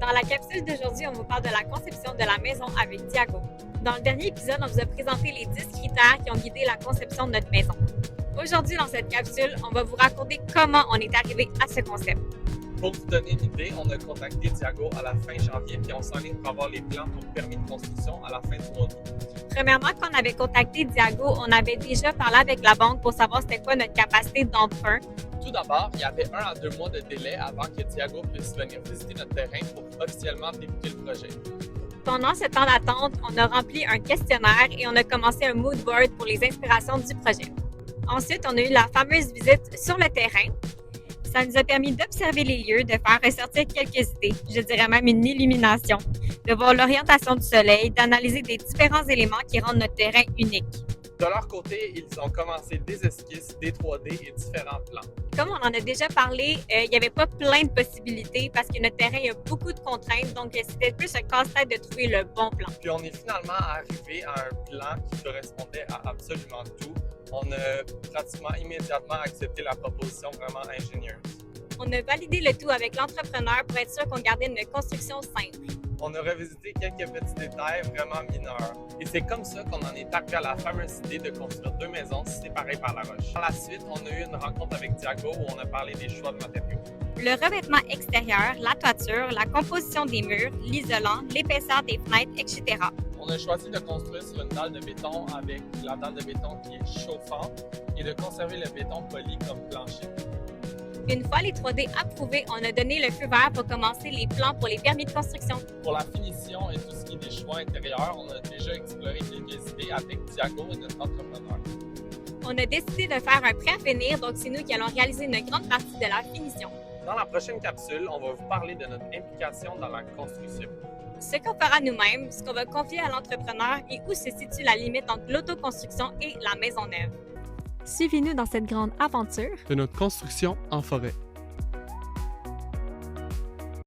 Dans la capsule d'aujourd'hui, on vous parle de la conception de la maison avec Diago. Dans le dernier épisode, on vous a présenté les 10 critères qui ont guidé la conception de notre maison. Aujourd'hui, dans cette capsule, on va vous raconter comment on est arrivé à ce concept. Pour vous donner une idée, on a contacté Diago à la fin janvier puis on s'enligne pour avoir les plans pour le permis de construction à la fin du mois d'août. Premièrement, quand on avait contacté Diago, on avait déjà parlé avec la banque pour savoir c'était quoi notre capacité d'emprunt. Tout d'abord, il y avait 1 à 2 mois de délai avant que Diago puisse venir visiter notre terrain pour officiellement débuter le projet. Pendant ce temps d'attente, on a rempli un questionnaire et on a commencé un mood board pour les inspirations du projet. Ensuite, on a eu la fameuse visite sur le terrain. Ça nous a permis d'observer les lieux, de faire ressortir quelques idées, je dirais même une illumination, de voir l'orientation du soleil, d'analyser des différents éléments qui rendent notre terrain unique. De leur côté, ils ont commencé des esquisses, des 3D et différents plans. Comme on en a déjà parlé, il n'y avait pas plein de possibilités parce que notre terrain a beaucoup de contraintes, donc c'était plus un casse-tête de trouver le bon plan. Puis on est finalement arrivé à un plan qui correspondait à absolument tout. On a pratiquement immédiatement accepté la proposition vraiment ingénieuse. On a validé le tout avec l'entrepreneur pour être sûr qu'on gardait une construction simple. On a revisité quelques petits détails vraiment mineurs. Et c'est comme ça qu'on en est arrivé à la fameuse idée de construire 2 maisons séparées par la roche. Par la suite, on a eu une rencontre avec Diago où on a parlé des choix de matériaux. Le revêtement extérieur, la toiture, la composition des murs, l'isolant, l'épaisseur des fenêtres, etc. On a choisi de construire sur une dalle de béton avec la dalle de béton qui est chauffante et de conserver le béton poli comme plancher. Une fois les 3D approuvés, on a donné le feu vert pour commencer les plans pour les permis de construction. Pour la finition et tout ce qui est des choix intérieurs, on a déjà exploré quelques idées avec Diago et notre entrepreneur. On a décidé de faire un prêt à finir, donc c'est nous qui allons réaliser une grande partie de la finition. Dans la prochaine capsule, on va vous parler de notre implication dans la construction. Ce qu'on fera nous-mêmes, ce qu'on va confier à l'entrepreneur et où se situe la limite entre l'autoconstruction et la maison neuve. Suivez-nous dans cette grande aventure de notre construction en forêt.